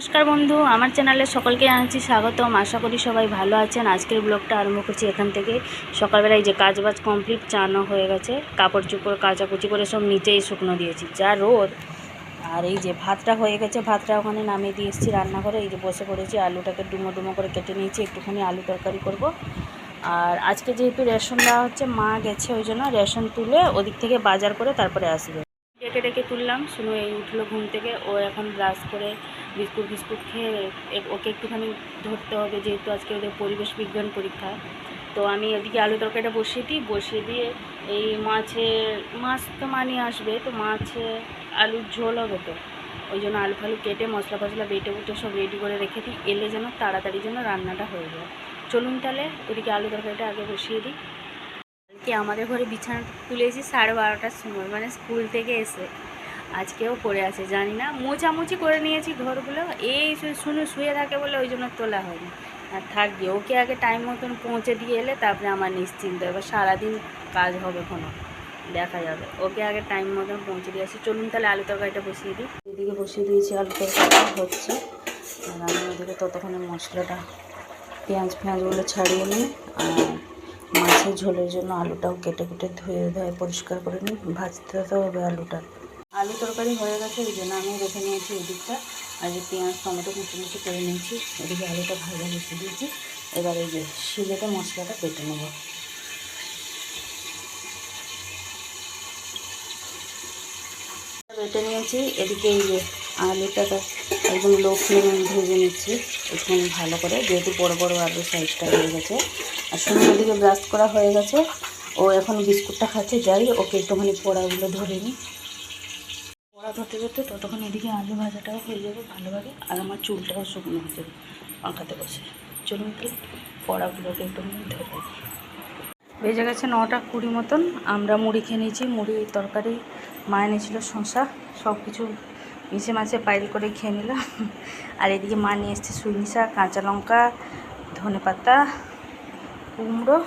নমস্কার বন্ধু, আমার চ্যানেলে সকলকে জানাচ্ছি স্বাগতম। আশা করি সবাই ভালো আছেন। আজকের ব্লগটা আরম্ভ করছি এখান থেকে। সকালবেলায় যে কাজবাজ কমপ্লিট, চানো হয়ে গেছে, কাপড় চোপড় কাচাকুচি করে সব নিচেই শুকনো দিয়েছি, যা রোদ। আর এই যে ভাতটা হয়ে গেছে, ভাতটা ওখানে নামিয়ে দিয়ে এসেছি রান্নাঘরে। এই যে বসে পড়েছি, আলুটাকে ডুমো ডুমো করে কেটে নিয়েছি, একটুখানি আলু তরকারি করব। আর আজকে যেহেতু রেশন দেওয়া হচ্ছে, মা গেছে, ওই জন্য রেশন তুলে ওদিক থেকে বাজার করে তারপরে আসবে। ডেকে ডেকে তুললাম, শুনো এই উঠলো ঘুম থেকে। ও এখন ব্রাশ করে বিস্কুট খেয়ে ওকে একটুখানি ধরতে হবে, যেহেতু আজকে ওদের পরিবেশ বিজ্ঞান পরীক্ষা। তো আমি এদিকে আলু তরকারিটা বসিয়ে দিয়ে এই মাছ তো নিয়ে আসবে, তো মাছে আলুর ঝোল হবে, তো ওই জন্য আলু ফালু কেটে মশলা ফসলা বেটে বুটে সব রেডি করে রেখে দিই, এলে যেন তাড়াতাড়ি যেন রান্নাটা হয়ে যায়। চলুন তাহলে ওদিকে আলু তরকারিটা আগে বসিয়ে দিই। কালকে আমাদের ঘরে বিছানা তুলেছি 12:30টার সময়, মানে স্কুল থেকে এসে। আজকেও পড়ে আছে, জানি না, মোছামুছি করে নিয়েছি ঘরগুলো, এই শুয়ে থাকে বলে ওই জন্য তোলা হয়নি। আর থাকবে, ওকে আগে টাইম মতন পৌঁছে দিয়ে এলে তারপরে আমার নিশ্চিন্ত। এবার সারাদিন কাজ হবে, কোনো দেখা যাবে। ওকে আগে টাইম মতন পৌঁছে দিয়ে আসি। চলুন তাহলে আলু তরকারিটা বসিয়ে দিই। এদিকে বসিয়ে দিয়েছি, আলু তরকারিটা হচ্ছে। আর আমি ওদিকে ততক্ষণে মশলাটা পেঁয়াজগুলো ছাড়িয়ে নিই। আর মাছের ঝোলের জন্য আলুটাও কেটে ধুয়ে পরিষ্কার করে নিই, ভাজতে হবে আলুটা। আলু তরকারি হয়ে গেছে, এই জন্য আমি রেখে নিয়েছি এদিকটা। আর যে পেঁয়াজ টমেটো কুচি করে নিয়েছি, এদিকে আলুটা ভাজা বসিয়ে দিয়েছি। এবার এই যে শিলেতে মশলাটা বেটে নেব। বেটে নিয়েছি, এদিকে এই যে আলুটাকে একদম লো ফ্লেমে ভেজে নিচ্ছি এখানে ভালো করে, যেহেতু বড় বড় আলু সাইজটা হয়ে গেছে। আর সুন্দর দিকে ব্রাশ করা হয়ে গেছে। ও এখন বিস্কুটটা খাচ্ছে, যাই ওকে একটুখানি পোড়াগুলো ধরে নিই। পোড়া ধরতে ধরতে ততক্ষণ এদিকে আলু ভাজাটাও হয়ে যাবে ভালোভাবে, আর আমার চুলটাও শুকনো হয়ে যাবে পাখাতে বসে। চলুন তাহলে পোড়াগুলোকে একটুখানি ধরে দিই। বেজে গেছে 9:20 মতন। আমরা মুড়ি খেয়ে নিয়েছি, মুড়ি তরকারি, মা এনেছিল শসা, সব কিছু মিশে মাছে পাইল করে খেয়ে নিলাম। আর এদিকে মা নিয়ে এসছে সুইনি শাক, কাঁচা লঙ্কা, ধনেপাতা, কুমড়ো।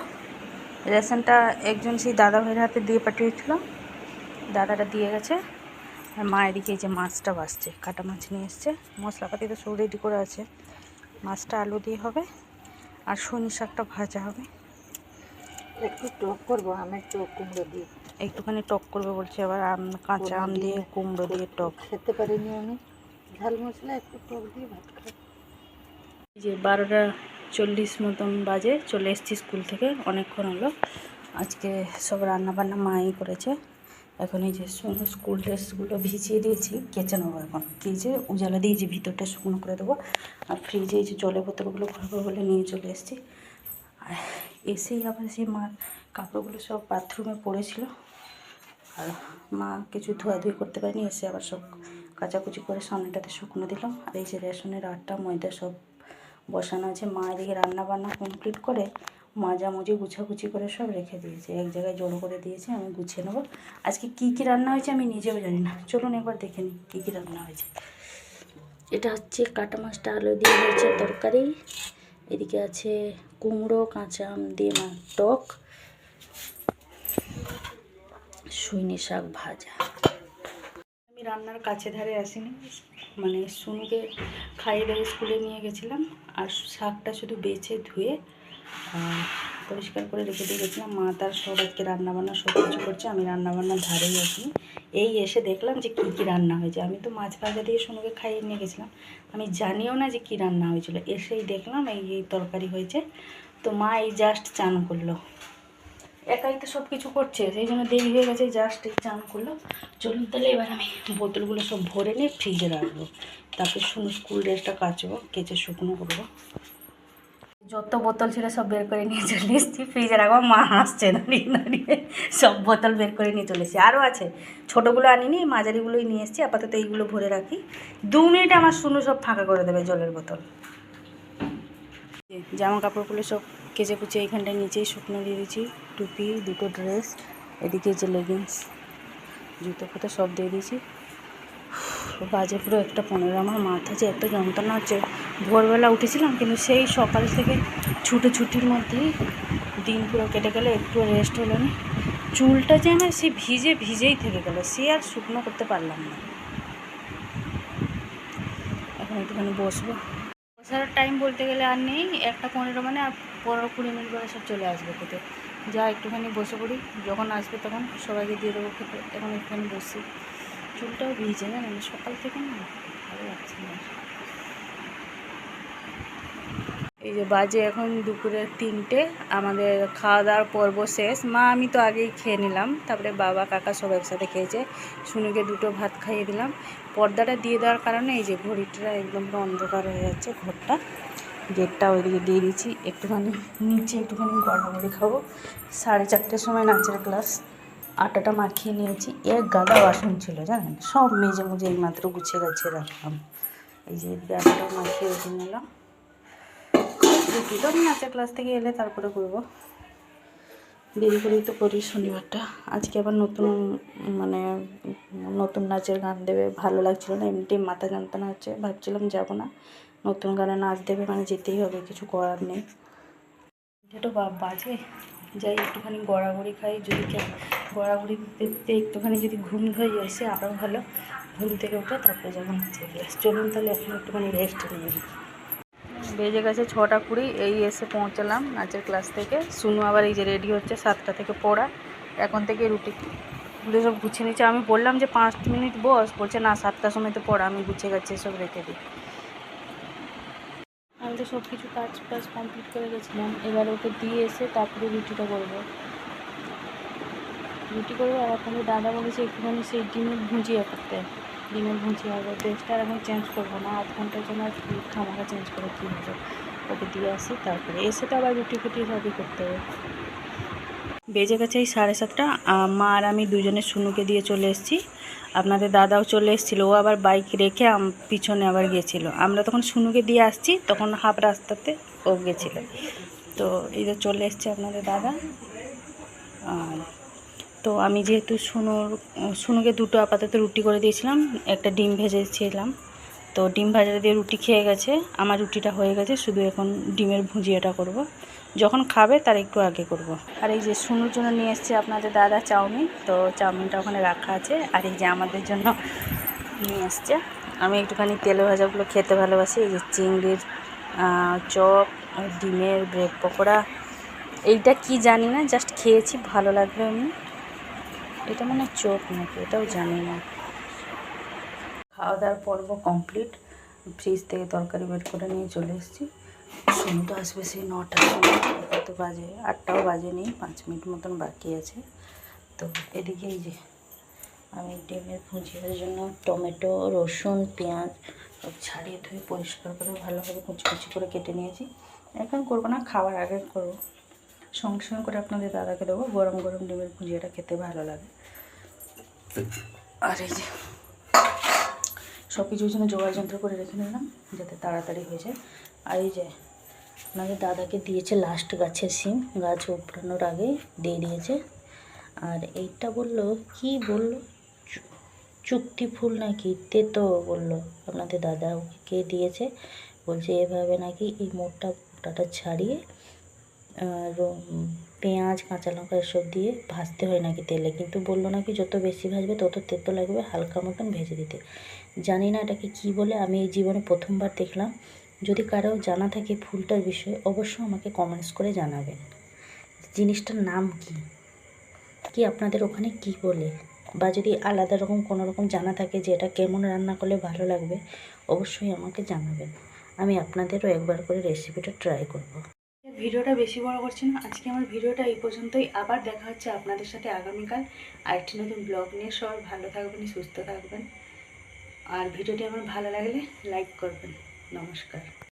রেশনটা একজন সেই দাদা ভাইয়ের হাতে দিয়ে পাঠিয়েছিল, দাদাটা দিয়ে গেছে। আর মা এদিকে এই যে মাছটা ভাজছে, কাটা মাছ নিয়ে এসছে, মশলাপাতি তো সব রেডি করে আছে। মাছটা আলু দিয়ে হবে, আর সুইনি শাকটা ভাজা হবে। একটু টক করবো, আমি একটু কুমড়ো দিয়ে একটুখানি টক করবে বলছে, আবার কাঁচা আম দিয়ে কুমড়ো দিয়ে টক খেতে পারিনি আমি, ঝাল মশলা একটু টক দিয়ে ভাত খাই। যে 12:40 মতন বাজে, চলে এসেছি স্কুল থেকে, অনেকক্ষণ হলো। আজকে সব রান্নাবান্না মাই করেছে। এখন এই যে স্কুল ড্রেসগুলো ভিজিয়ে দিয়েছি, কেচে নেবো। এখন ফ্রিজে উজালা দিয়েছি, ভিতরটা শুকনো করে দেবো। আর ফ্রিজে এই যে জলের বোতলগুলো ভরবো বলে নিয়ে চলে এসেছি। আর এসেই আবার সেই মার কাপড়গুলো সব বাথরুমে পড়েছিল, আর মা কিছু ধোয়াধুয়ি করতে পারেনি, এসে আবার সব কাচাকুচি করে সামনেটাতে শুকনো দিলাম। আর এই যে রেশনের আটা ময়দা সব বসানো আছে। মা এদিকে রান্নাবান্না কমপ্লিট করে মাজামুজি গুছাগুছি করে সব রেখে দিয়েছে, এক জায়গায় জড়ো করে দিয়েছে, আমি গুছিয়ে নেবো। আজকে কী কী রান্না হয়েছে আমি নিজেও জানি না, চলুন একবার দেখে নিই কী কী রান্না হয়েছে। এটা হচ্ছে কাটা মাছটা আলু দিয়ে হয়েছে তরকারি, এদিকে আছে কুমড়ো কাঁচা আম দিয়ে টক, সুইনি শাক ভাজা। আমি রান্নার কাছে ধারে আসিনি, মানে সুনুকে খাইয়ে দাইয়ে স্কুলে নিয়ে গেছিলাম। আর শাকটা শুধু বেছে ধুয়ে পরিষ্কার করে রেখে দিয়ে গেছিলাম। মা তার সব আজকে রান্নাবান্না সব কিছু করছে, আমি রান্নাবান্নার ধারেই আসিনি। এই এসে দেখলাম যে কী কী রান্না হয়েছে। আমি তো মাছ ভাজা দিয়ে সুনুকে খাইয়ে নিয়ে গেছিলাম, আমি জানিও না যে কী রান্না হয়েছিল। এসেই দেখলাম এই তরকারি হয়েছে। তো মা এই জাস্ট চান করলো, একাই তো সব কিছু করছে, সেই জন্য দেরি হয়ে গেছে, জাস্ট এই চান করলো। চলুন তাহলে এবার আমি বোতলগুলো সব ভরে নিয়ে ফ্রিজে রাখবো, তারপর স্কুল ড্রেসটা কাচবো, কেচে শুকনো করবো। যত বোতল ছিল সব বের করে নিয়ে চলে এসেছি ফ্রিজে রাখবো। মা হাসছে দাঁড়িয়ে দাঁড়িয়ে, সব বোতল বের করে নিয়ে চলে এসেছি। আরও আছে, ছোটোগুলো আনিনি, মাঝারিগুলোই নিয়ে এসেছি। আপাতত এইগুলো ভরে রাখি, 2 মিনিটে আমার শুনু সব ফাঁকা করে দেবে জলের বোতল। জামা কাপড়গুলো সব কেচে কুচে এইখানটায় নিচেই শুকনো দিয়ে দিয়েছি, টুপি, 2টো ড্রেস, এদিকে যে লেগিংস, জুতো ফুতো সব দিয়ে দিয়েছি। বাজে পুরো 1:15, আমার মাথা যে এত যন্ত্রণা হচ্ছে। ভোরবেলা উঠেছিলাম, কিন্তু সেই সকাল থেকে ছুটির মধ্যেই দিন পুরো কেটে গেলে, একটু রেস্ট হলো না। চুলটা যে আমার সে ভিজেই থেকে গেলো, সে আর শুকনো করতে পারলাম না। এখন একটুখানি বসবো। বসার টাইম বলতে গেলে আর নেই, 1:15 মানে আর 15-20 মিনিট পরে সব চলে আসবে খেতে। যা একটুখানি বসে পড়ি, যখন আসবে তখন সবাইকে দিয়ে দেবো খেতে। এখন একটুখানি বসি, চুলটাও ভিজে জানেন সকাল থেকে না, ভালো লাগছে না। এই যে বাজে এখন দুপুরে 3টে, আমাদের খাওয়া দাওয়ার পর্ব শেষ। মা আমি তো আগেই খেয়ে নিলাম, তারপরে বাবা কাকা সব একসাথে খেয়েছে। শুনুকে 2টো ভাত খাইয়ে দিলাম। পর্দাটা দিয়ে দেওয়ার কারণে এই যে ঘড়িটা একদম পুরো অন্ধকার হয়ে যাচ্ছে ঘরটা। গেটটা ওইদিকে দিয়ে দিচ্ছি। একটুখানি নিচে একটুখানি গড়াগড়ি খাবো। 4:30টার সময় নাচের ক্লাস। আটাটা মাখিয়ে নিয়েছি। গাদা বাসন ছিল জানেন, সব মেজে মুজে এইমাত্র গুছিয়ে গাছিয়ে রাখলাম। এই যে আটাটা মাখিয়ে রেখে নিলাম। রুটি তো আমি নাচের ক্লাস থেকে এলে তারপরে করবো, দেরি করেই তো করি শনিবারটা। আজকে আবার নতুন নাচের গান দেবে, ভালো লাগছিল না, এমনিতেই মাথা যন্ত্রণা হচ্ছে, ভাবছিলাম যাব না। নতুন গানে নাচ দেবে মানে যেতেই হবে, কিছু করার নেই। এটা বাজে, যাই একটুখানি গড়াগড়ি খাই। যদি গড়াগড়ি দেখতে একটুখানি যদি ঘুম ধরে আসে আরও ভালো। ঘুম থেকে উঠে তারপরে যখন নাচের ক্লাস। চলুন তাহলে এখন একটুখানি রেস্ট নিয়ে নিই। বেজে গেছে 6:20, এই এসে পৌঁছালাম নাচের ক্লাস থেকে। শুনু আবার এই যে রেডি হচ্ছে, 7টা থেকে পড়া। এখন থেকে রুটিগুলো সব গুছিয়ে নিচ্ছে। আমি বললাম যে 5 মিনিট বস, বলছে না 7টার সময় তো পড়া, আমি গুছিয়ে গেছি সব রেখে দিই। আমি তো সব কিছু কাজ কমপ্লিট করে গেছিলাম। এবার ওকে দিয়ে এসে তারপরে রুটিটা করবো। আর আপনাদের দাদা বলেছে একটুখানি সেই ডিমের ভুজিয়া করতে। ডিমের ভুজিয়া হবে। ড্রেসটা এখন চেঞ্জ করবো না, 1/2 ঘন্টার জন্য আর খামাখা চেঞ্জ করে কী হবে। ওকে দিয়ে আসি, তারপরে এসে তো আবার রুটি ফুটি সবই করতে হবে। বেজে গেছে এই 7:30। মা আর আমি দুজনে শুনুকে দিয়ে চলে এসেছি। আপনাদের দাদাও চলে এসেছিলো, ও আবার বাইক রেখে পিছনে আবার গেছিলো। আমরা তখন শুনুকে দিয়ে আসছি, তখন হাফ রাস্তাতে ও গেছিলো। তো এই যে চলে এসছে আপনাদের দাদা। আর তো আমি যেহেতু শুনুকে 2টো আপাতত রুটি করে দিয়েছিলাম, একটা ডিম ভেজেছিলাম। তো ডিম ভাজা দিয়ে রুটি খেয়ে গেছে, আমার রুটিটা হয়ে গেছে, শুধু এখন ডিমের ভুজিয়াটা করব। যখন খাবে তার একটু আগে করব। আর এই যে শুনুর জন্য নিয়ে এসছে আপনাদের দাদা চাউমিন, তো চাউমিনটা ওখানে রাখা আছে। আর এই যে আমাদের জন্য নিয়ে এসছে, আমি একটুখানি তেলে ভাজাগুলো খেতে ভালোবাসি। এই যে চিংড়ির চপ, ডিমের ব্রেড পকোড়া, এইটা কি জানি না, জাস্ট খেয়েছি, ভালো লাগলো এমনি। এটা মানে চপ নাকি এটাও জানি না। খাওয়া দাওয়ার পর্ব কমপ্লিট। ফ্রিজ থেকে তরকারি বের করে নিয়ে চলে এসেছি। শুনতে আসবে সেই 9টার সময়, কত বাজে 8টাও বাজেনি, 5 মিনিট মতন বাকি আছে। তো এদিকে এই যে আমি ডিমের ভুজিয়ার জন্য টমেটো, রসুন, পেঁয়াজ সব ছাড়িয়ে ধুয়ে পরিষ্কার করে ভালোভাবে কুচি কুচি করে কেটে নিয়েছি। এখন করবো না, খাওয়ার আগে করবো। সঙ্গে সঙ্গে করে আপনাদের দাদাকে দেবো, গরম গরম ডিমের ভুজিয়াটা খেতে ভালো লাগে। আর এই যে সব কিছুর জন্য জোগাড় যন্ত্র করে রেখে নিলাম যাতে তাড়াতাড়ি হয়ে যায়। আর এই যে আপনাদের দাদাকে দিয়েছে লাস্ট গাছের সিম, গাছ উপড়ানোর আগে দিয়ে দিয়েছে। আর এইটা বললো কি বললো, চুক্তি ফুল নাকি তেতো বললো আপনাদের দাদা, ওকে দিয়েছে। বলছে এভাবে নাকি এই মোটাটা ছাড়িয়ে পেঁয়াজ কাঁচা লঙ্কা এসব দিয়ে ভাজতে হয় নাকি তেলে, কিন্তু বললো নাকি যত বেশি ভাজবে তত তেতো লাগবে, হালকা মতন ভেজে দিতে। জানি না এটাকে কি বলে, আমি এই জীবনে প্রথমবার দেখলাম। যদি কারো জানা থাকে ফুলটার বিষয়ে অবশ্যই আমাকে কমেন্টস করে জানাবেন। জিনিসটার নাম কি আপনাদের ওখানে কি বলে, বা যদি আলাদা রকম কোনো রকম জানা থাকে যে এটা কেমন রান্না করলে ভালো লাগবে, অবশ্যই আমাকে জানাবেন। আমি আপনাদেরও একবার করে রেসিপিটা ট্রাই করব। ভিডিওটা বেশি বড় করছি না, আজকে আমার ভিডিওটা এই পর্যন্তই। আবার দেখা হচ্ছে আপনাদের সাথে আগামীকাল আরেকটি নতুন ব্লগ নিয়ে। সবাই ভালো থাকবেন, সুস্থ থাকবেন। আর ভিডিওটি আমার ভালো লাগলে লাইক করবেন। নমস্কার।